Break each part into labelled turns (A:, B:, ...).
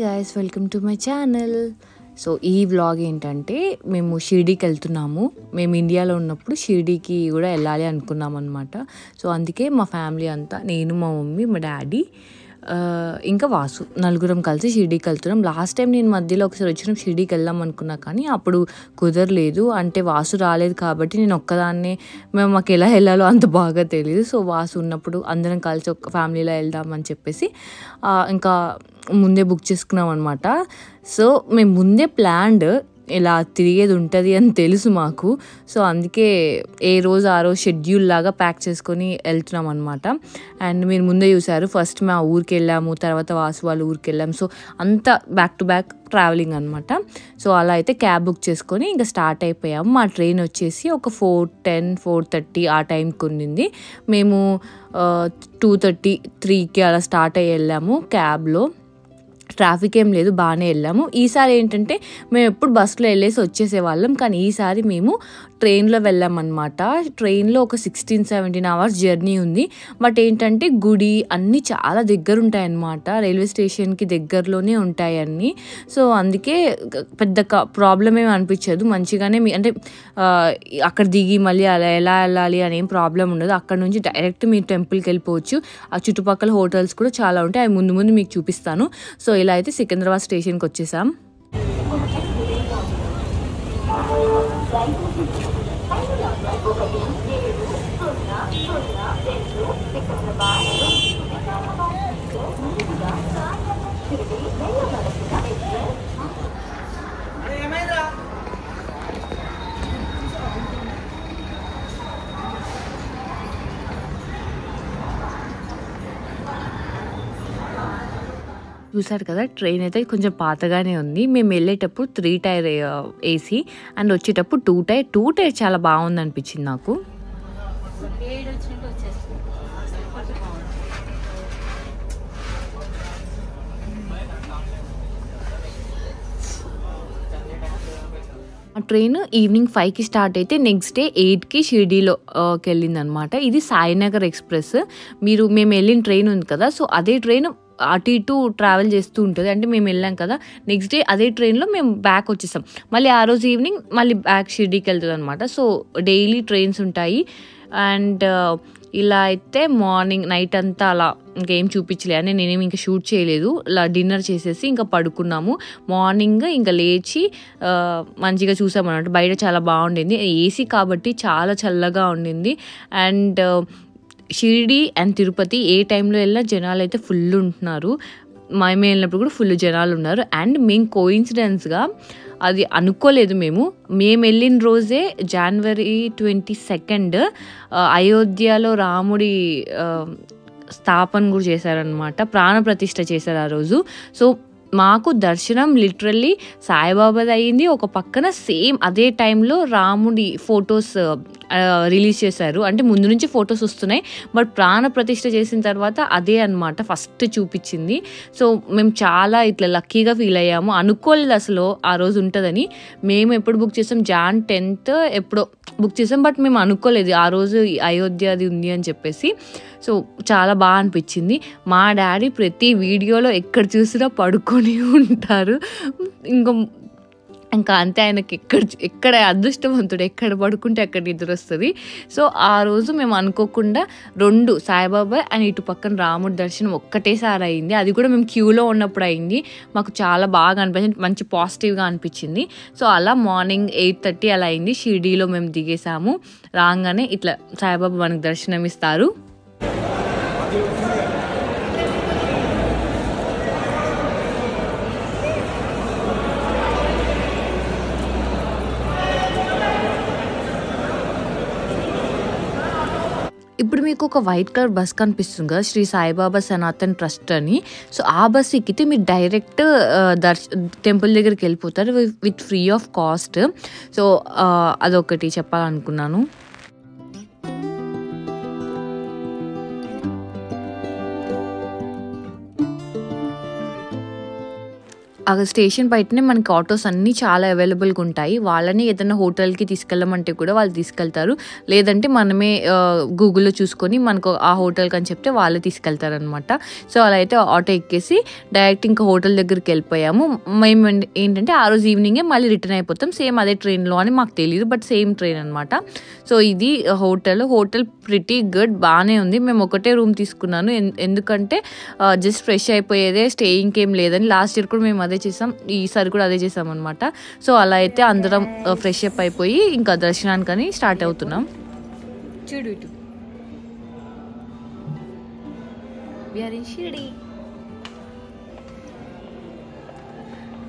A: Guys welcome to my channel. So ఈ vlog ఏంటంటే మేము షిర్డీకి వెళ్తున్నాము. మేము ఇండియాలో ఉన్నప్పుడు షిర్డీకి కూడా వెళ్ళాలి అనుకున్నాం అనమాట. సో అందుకే మా ఫ్యామిలీ అంతా, నేను, మా మమ్మీ, మా డాడీ, ఇంకా వాసు, నలుగురం కలిసి షిర్డీకి వెళ్తున్నాం. లాస్ట్ టైం నేను మధ్యలో ఒకసారి వచ్చిన షిర్డీకి వెళ్దాం అనుకున్నా, కానీ అప్పుడు కుదరలేదు. అంటే వాసు రాలేదు కాబట్టి నేను ఒక్కదాన్నే, మాకు ఎలా వెళ్ళాలో అంత బాగా తెలియదు. సో వాసు ఉన్నప్పుడు అందరం కలిసి ఒక ఫ్యామిలీలో వెళ్దామని చెప్పేసి ఇంకా ముందే బుక్ చేసుకున్నాం అనమాట. సో మేము ముందే ప్లాన్డ్ ఇలా తిరిగేది ఉంటుంది అని తెలుసు మాకు. సో అందుకే ఏ రోజు ఆ రోజు షెడ్యూల్ లాగా ప్యాక్ చేసుకొని వెళ్తున్నాం అనమాట. అండ్ మీరు ముందే చూసారు, ఫస్ట్ మా ఊరికి వెళ్ళాము, తర్వాత వాసు వాళ్ళ ఊరికి వెళ్ళాము. సో అంతా బ్యాక్ టు బ్యాక్ ట్రావెలింగ్ అనమాట. సో అలా అయితే క్యాబ్ బుక్ చేసుకొని ఇంకా స్టార్ట్ అయిపోయాము. మా ట్రైన్ వచ్చేసి ఒక 4:10, 4:30 ఆ టైంకి ఉండింది. మేము 2:30, 3కి అలా స్టార్ట్ అయ్యి వెళ్ళాము క్యాబ్లో. ట్రాఫిక్ ఏం లేదు, బాగానే వెళ్ళాము. ఈసారి ఏంటంటే మేము ఎప్పుడు బస్సులో వెళ్ళేసి వచ్చేసేవాళ్ళం, కానీ ఈసారి మేము ట్రైన్లో వెళ్ళామన్నమాట. ట్రైన్లో ఒక 16-17 అవర్స్ జర్నీ ఉంది. బట్ ఏంటంటే గుడి అన్నీ చాలా దగ్గర ఉంటాయన్నమాట, రైల్వే స్టేషన్కి దగ్గరలోనే ఉంటాయి అన్నీ. సో అందుకే పెద్ద ప్రాబ్లం ఏమి అనిపించదు, మంచిగానే అంటే అక్కడ దిగి మళ్ళీ అలా ఎలా వెళ్ళాలి అనేం ప్రాబ్లం ఉండదు. అక్కడ నుంచి డైరెక్ట్ మీరు టెంపుల్కి వెళ్ళిపోవచ్చు. ఆ చుట్టుపక్కల హోటల్స్ కూడా చాలా ఉంటాయి, అవి ముందు ముందు మీకు చూపిస్తాను. సో ఇలా అయితే సికింద్రాబాద్ స్టేషన్కి వచ్చేసాం. చూసారు కదా, ట్రైన్ అయితే కొంచెం పాతగానే ఉంది. మేము వెళ్ళేటప్పుడు 3 టైర్ ఏసీ అండ్ వచ్చేటప్పుడు 2 టైర్ చాలా బాగుంది అనిపించింది నాకు. ట్రైన్ ఈవినింగ్ 5కి స్టార్ట్ అయితే నెక్స్ట్ డే 8కి షిర్డీలోకి వెళ్ళింది అనమాట. ఇది సాయినగర్ ఎక్స్ప్రెస్. మేము వెళ్ళిన ట్రైన్ ఉంది కదా, సో అదే ట్రైన్ అటు ఇటు ట్రావెల్ చేస్తూ ఉంటుంది. అంటే మేము వెళ్ళాం కదా, నెక్స్ట్ డే అదే ట్రైన్లో మేము బ్యాక్ వచ్చేసాం. మళ్ళీ ఆ రోజు ఈవినింగ్ మళ్ళీ బ్యాక్ షిర్డీకి వెళ్తుంది అనమాట. సో డైలీ ట్రైన్స్ ఉంటాయి. అండ్ ఇలా అయితే మార్నింగ్ నైట్ అంతా అలా ఇంకేం చూపించలే అని నేనేమి ఇంకా షూట్ చేయలేదు. ఇలా డిన్నర్ చేసేసి ఇంకా పడుకున్నాము. మార్నింగ్ ఇంకా లేచి మంచిగా చూసామన్నమాట. బయట చాలా బాగుండింది, ఏసీ కాబట్టి చాలా చల్లగా ఉండింది. అండ్ షిరిడి అండ్ తిరుపతి ఏ టైంలో వెళ్ళినా జనాలు అయితే ఫుల్ ఉంటున్నారు. మేము వెళ్ళినప్పుడు కూడా ఫుల్ జనాలు ఉన్నారు. అండ్ మేము కోఇన్సిడెన్స్గా అది అనుకోలేదు, మేము వెళ్ళిన రోజే January 22 అయోధ్యలో రాముడి స్థాపన కూడా చేశారనమాట, ప్రాణప్రతిష్ఠ చేశారు ఆ రోజు. సో మాకు దర్శనం లిటరల్లీ సాయిబాబాది అయ్యింది. ఒక పక్కన సేమ్ అదే టైంలో రాముడి ఫొటోస్ రిలీజ్ చేశారు. అంటే ముందు నుంచి ఫొటోస్ వస్తున్నాయి, బట్ ప్రాణ ప్రతిష్ఠ చేసిన తర్వాత అదే అనమాట ఫస్ట్ చూపించింది. సో మేము చాలా ఇట్లా లక్కీగా ఫీల్ అయ్యాము. అనుకోలేదు అసలు ఆ రోజు ఉంటుందని. మేము ఎప్పుడు బుక్ చేసాం, Jan 10th ఎప్పుడో బుక్ చేసాం, బట్ మేము అనుకోలేదు ఆ రోజు అయోధ్య అది ఉంది అని చెప్పేసి. సో చాలా బాగా అనిపించింది. మా డాడీ ప్రతి వీడియోలో ఎక్కడ చూసినా పడుకొని ఉంటారు. ఇంకా అంతే, ఆయనకి ఎక్కడ అదృష్టవంతుడు, ఎక్కడ పడుకుంటే అక్కడ నిద్ర వస్తుంది. సో ఆ రోజు మేము అనుకోకుండా 2 సాయిబాబా అండ్ ఇటు పక్కన రాముడి దర్శనం ఒక్కటేసారి అయింది. అది కూడా మేము క్యూలో ఉన్నప్పుడు అయింది. మాకు చాలా బాగా అనిపించింది, మంచి పాజిటివ్గా అనిపించింది. సో అలా మార్నింగ్ 8:30 అలా అయింది. షిర్డీలో మేము దిగేసాము. రాగానే ఇట్లా సాయిబాబా మనకు దర్శనం ఇస్తారు. ఇప్పుడు మీకు ఒక వైట్ కలర్ బస్ కనిపిస్తుంది కదా, శ్రీ సాయిబాబా సనాతన్ ట్రస్ట్ అని. సో ఆ బస్ ఎక్కితే మీరు డైరెక్ట్ టెంపుల్ దగ్గరికి వెళ్ళిపోతారు with free of cost. So అదొకటి చెప్పాలనుకున్నాను. ఆ స్టేషన్ బయటనే మనకి ఆటోస్ అన్నీ చాలా అవైలబుల్గా ఉంటాయి. వాళ్ళని ఏదైనా హోటల్కి తీసుకెళ్ళమంటే కూడా వాళ్ళు తీసుకెళ్తారు. లేదంటే మనమే గూగుల్లో చూసుకొని మనకు ఆ హోటల్కి అని చెప్తే వాళ్ళే తీసుకెళ్తారనమాట. సో అలా అయితే ఆటో ఎక్కేసి డైరెక్ట్ ఇంకా హోటల్ దగ్గరికి వెళ్ళిపోయాము. మేము ఏంటంటే ఆ రోజు ఈవినింగే మళ్ళీ రిటర్న్ అయిపోతాం. సేమ్ అదే ట్రైన్లో అని మాకు తెలియదు, బట్ సేమ్ ట్రైన్ అనమాట. సో ఇది హోటల్ ప్రిటీ గుడ్, బాగానే ఉంది. మేము ఒకటే రూమ్ తీసుకున్నాను, ఎందుకంటే జస్ట్ ఫ్రెష్ అయిపోయేదే, స్టేయింగ్కి ఏం లేదని. లాస్ట్ ఇయర్ కూడా మేము అదే చేసాం, ఈసారి కూడా అదే చేసాం అనమాట. సో అలా అయితే అందరం ఫ్రెష్ అప్ అయిపోయి ఇంకా దర్శనానికని స్టార్ట్ అవుతున్నాం. చూడు ఇటు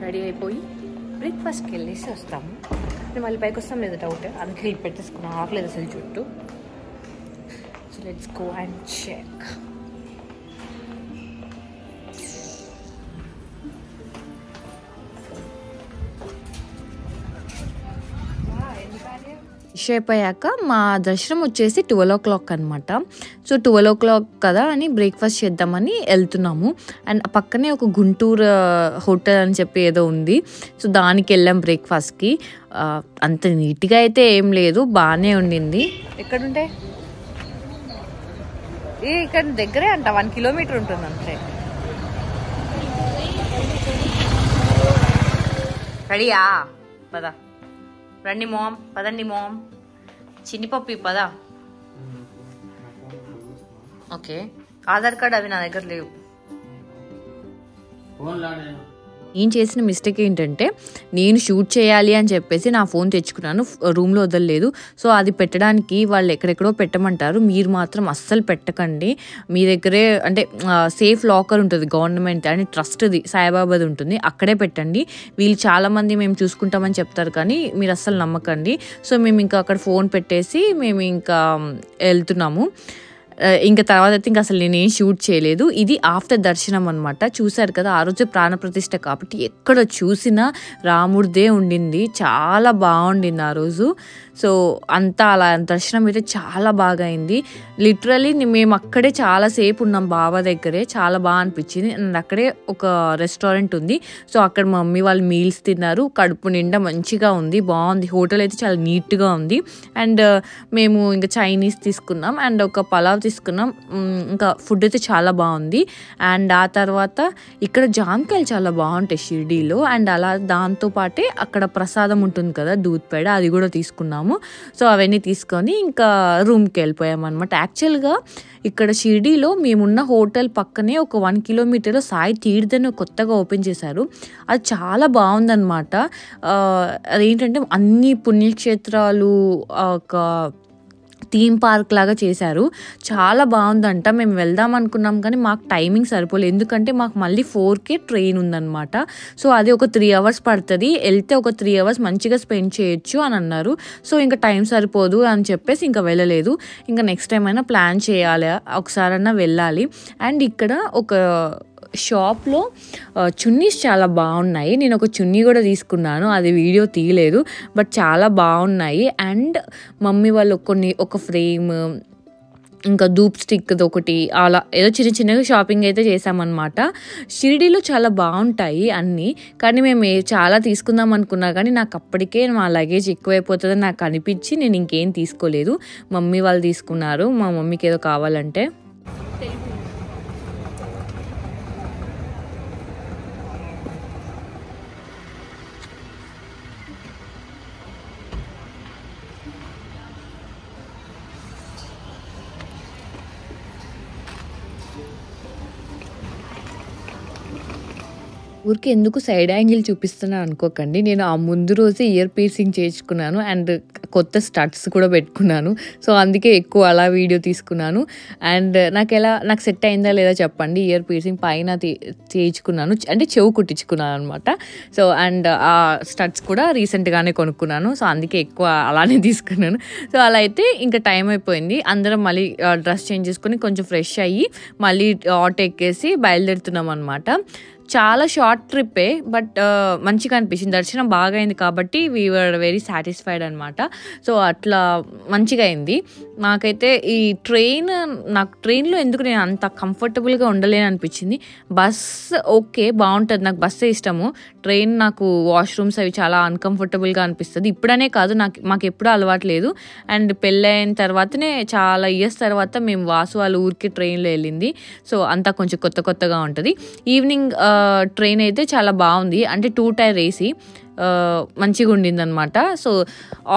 A: రెడీ అయిపోయి బ్రేక్ఫాస్ట్కి వెళ్ళేసి వస్తాము. నేను మళ్ళీ పైకి వస్తాం లేదా డౌట్, అందుకే వెళ్ళి పెట్టేసుకున్నాం. ఆకలేదు అసలు చుట్టూ. So let's go and check. Fish అయిపోయాక మా దర్శనం వచ్చేసి 12 o'clock అనమాట. సో 12 o'clock కదా అని బ్రేక్ఫాస్ట్ చేద్దామని వెళ్తున్నాము. అండ్ పక్కనే ఒక గుంటూరు హోటల్ అని చెప్పి ఏదో ఉంది. సో దానికి వెళ్ళాం బ్రేక్ఫాస్ట్కి. అంత నీట్గా అయితే ఏం లేదు, బాగానే ఉండింది. ఎక్కడుంటే ఇక్కడ దగ్గరే అంట, 1 kilometer ఉంటుంది అంతే. రెడీయా? పదా రండి మామ్, పదండి మామ్. చిన్ని పప్పి పదా. ఓకే, ఆధార్ కార్డ్ అవి నా దగ్గర లేవు. నేను చేసిన మిస్టేక్ ఏంటంటే నేను షూట్ చేయాలి అని చెప్పేసి నా ఫోన్ తెచ్చుకున్నాను, రూమ్లో వదలలేదు. సో అది పెట్టడానికి వాళ్ళు ఎక్కడెక్కడో పెట్టమంటారు, మీరు మాత్రం అస్సలు పెట్టకండి. మీ దగ్గరే అంటే సేఫ్ లాకర్ ఉంటుంది గవర్నమెంట్ అని, ట్రస్ట్ది సాయిబాబాది ఉంటుంది, అక్కడే పెట్టండి. వీళ్ళు చాలామంది మేము చూసుకుంటామని చెప్తారు కానీ మీరు అస్సలు నమ్మకండి. సో మేము ఇంకా అక్కడ ఫోన్ పెట్టేసి మేము ఇంకా వెళ్తున్నాము. ఇంకా తర్వాత అయితే ఇంకా అసలు నేనేం షూట్ చేయలేదు. ఇది ఆఫ్టర్ దర్శనం అనమాట. చూశారు కదా, ఆ రోజు ప్రాణప్రతిష్ఠ కాబట్టి ఎక్కడ చూసినా రాముడిదే ఉండింది, చాలా బాగుండింది ఆ రోజు. సో అంతా అలా దర్శనం అయితే చాలా బాగా అయింది. లిటరలీ మేము అక్కడే చాలాసేపు ఉన్నాం, బాబా దగ్గరే, చాలా బాగా అనిపించింది. అండ్ అక్కడే ఒక రెస్టారెంట్ ఉంది. సో అక్కడ మా మమ్మీ వాళ్ళు మీల్స్ తిన్నారు, కడుపు నిండా మంచిగా ఉంది, బాగుంది. హోటల్ అయితే చాలా నీట్గా ఉంది. అండ్ మేము ఇంకా చైనీస్ తీసుకున్నాం అండ్ ఒక పలావ్ తీసుకున్నాం. ఇంకా ఫుడ్ అయితే చాలా బాగుంది. అండ్ ఆ తర్వాత ఇక్కడ జామకాయలు చాలా బాగుంటాయి షిర్డీలో. అండ్ అలా దాంతోపాటే అక్కడ ప్రసాదం ఉంటుంది కదా, దూద్ పేడ, అది కూడా తీసుకున్నాము. సో అవన్నీ తీసుకొని ఇంకా రూమ్కి వెళ్ళిపోయాం అనమాట. యాక్చువల్గా ఇక్కడ షిర్డీలో మేమున్న హోటల్ పక్కనే ఒక 1 kilometer సాయి తీర్థ్ అని కొత్తగా ఓపెన్ చేశారు. అది చాలా బాగుందన్నమాట. అదేంటంటే అన్ని పుణ్యక్షేత్రాలు ఒక థీమ్ పార్క్ లాగా చేశారు, చాలా బాగుందంట. మేము వెళ్దాం అనుకున్నాం కానీ మాకు టైమింగ్ సరిపోలేదు, ఎందుకంటే మాకు మళ్ళీ 4కే ట్రైన్ ఉందన్నమాట. సో అది ఒక 3 hours పడుతుంది, వెళ్తే ఒక 3 hours మంచిగా స్పెండ్ చేయొచ్చు అని అన్నారు. సో ఇంకా టైం సరిపోదు అని చెప్పేసి ఇంకా వెళ్ళలేదు. ఇంకా నెక్స్ట్ టైం అయినా ప్లాన్ చేయాలి, ఒకసారైనా వెళ్ళాలి. అండ్ ఇక్కడ ఒక షాప్లో చున్నీస్ చాలా బాగున్నాయి. నేను ఒక చున్నీ కూడా తీసుకున్నాను, అది వీడియో తీయలేదు, బట్ చాలా బాగున్నాయి. అండ్ మమ్మీ వాళ్ళు ఒక ఫ్రేమ్, ఇంకా ధూప్ స్టిక్ ఒకటి, అలా ఏదో చిన్న చిన్నగా షాపింగ్ అయితే చేసామన్నమాట. షిర్డీలో చాలా బాగుంటాయి అన్నీ, కానీ మేము చాలా తీసుకుందాం అనుకున్నా కానీ నాకు అప్పటికే మా లగేజ్ ఎక్కువైపోతుందని నాకు అనిపించి నేను ఇంకేం తీసుకోలేదు. మమ్మీ వాళ్ళు తీసుకున్నారు, మా మమ్మీకి ఏదో కావాలంటే. ఊరికి ఎందుకు సైడ్ యాంగిల్ చూపిస్తున్నా అనుకోకండి, నేను ఆ ముందు రోజే ఇయర్ పీర్సింగ్ చేయించుకున్నాను అండ్ కొత్త స్టడ్స్ కూడా పెట్టుకున్నాను. సో అందుకే ఎక్కువ అలా వీడియో తీసుకున్నాను. అండ్ నాకు సెట్ అయిందా లేదా చెప్పండి. ఇయర్ పీర్సింగ్ పైన చేయించుకున్నాను, అంటే చెవు కుట్టించుకున్నాను అనమాట. సో అండ్ ఆ స్టడ్స్ కూడా రీసెంట్గానే కొనుక్కున్నాను, సో అందుకే ఎక్కువ అలానే తీసుకున్నాను. సో అలా అయితే ఇంకా టైం అయిపోయింది, అందరం మళ్ళీ డ్రెస్ చేంజ్ చేసుకొని కొంచెం ఫ్రెష్ అయ్యి మళ్ళీ ఆటో ఎక్కేసి బయలుదేరుతున్నాం అనమాట. చాలా షార్ట్ ట్రిప్పే బట్ మంచిగా అనిపించింది. దర్శనం బాగా అయింది కాబట్టి వీ వర్ వెరీ సాటిస్ఫైడ్ అనమాట. సో అట్లా మంచిగా అయింది. నాకైతే ఈ నాకు ట్రైన్లో ఎందుకు నేను అంత కంఫర్టబుల్గా ఉండలేను అనిపించింది. బస్ ఓకే బాగుంటుంది, నాకు బస్సే ఇష్టము. ట్రైన్ నాకు వాష్రూమ్స్ అవి చాలా అన్కంఫర్టబుల్గా అనిపిస్తుంది. ఇప్పుడనే కాదు, మాకు ఎప్పుడూ అలవాటు లేదు. అండ్ పెళ్ళైన తర్వాతనే చాలా ఇయర్స్ తర్వాత మేము వాసు వాళ్ళ ఊరికి ట్రైన్లో వెళ్ళింది. సో అంతా కొంచెం కొత్తగా ఉంటుంది. ఈవినింగ్ ట్రైన్ అయితే చాలా బాగుంది, అంటే 2 టైర్ ఏసీ మంచిగా ఉండింది అనమాట. సో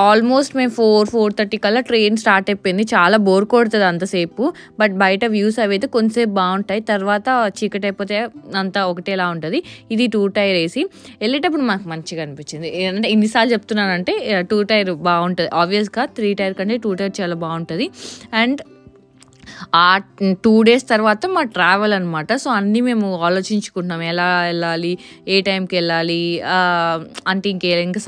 A: ఆల్మోస్ట్ మేము 4:30 కల్లా ట్రైన్ స్టార్ట్ అయిపోయింది. చాలా బోర్ కొడుతుంది అంతసేపు, బట్ బయట వ్యూస్ అవి అయితే కొంతసేపు బాగుంటాయి, తర్వాత చీకటి అయిపోతే అంతా ఒకటేలా ఉంటుంది. ఇది 2 టైర్ ఏసీ. వెళ్ళేటప్పుడు మాకు మంచిగా అనిపించింది. అంటే ఇన్నిసార్లు చెప్తున్నానంటే 2 టైర్ బాగుంటుంది. ఆబ్వియస్గా 3 టైర్ కంటే 2 టైర్ చాలా బాగుంటుంది. అండ్ ఆ 2 డేస్ తర్వాత మా ట్రావెల్ అనమాట. సో అన్నీ మేము ఆలోచించుకుంటున్నాం, ఎలా వెళ్ళాలి, ఏ టైంకి వెళ్ళాలి, అంటే ఇంకా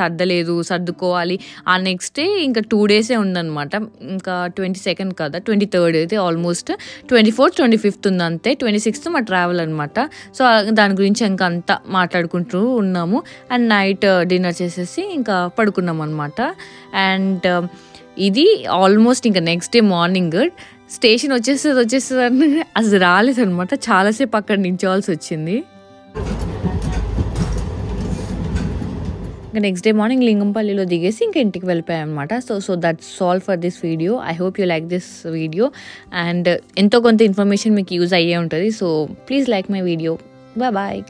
A: సర్దుకోవాలి. ఆ నెక్స్ట్ డే ఇంకా 2 డేసే ఉందన్నమాట. ఇంకా 22nd కదా, 23rd అయితే ఆల్మోస్ట్ 24th 25th ఉంది అంతే. 26th మా ట్రావెల్ అనమాట. సో దాని గురించి ఇంకా అంతా మాట్లాడుకుంటూ ఉన్నాము. అండ్ నైట్ డిన్నర్ చేసేసి ఇంకా పడుకున్నాం అనమాట. అండ్ ఇది ఆల్మోస్ట్ ఇంకా నెక్స్ట్ డే మార్నింగ్ స్టేషన్ వచ్చేస్తుంది అని అసలు రాలేదనమాట. చాలాసేపు అక్కడ నించోవాల్సి వచ్చింది. ఇంకా నెక్స్ట్ డే మార్నింగ్ లింగంపల్లిలో దిగేసి ఇంకా ఇంటికి వెళ్ళిపోయాం అనమాట. So that's all for this video. I hope you like this video and ఎంతో కొంత ఇన్ఫర్మేషన్ మీకు యూజ్ అయ్యే ఉంటుంది. So please like my video. Bye.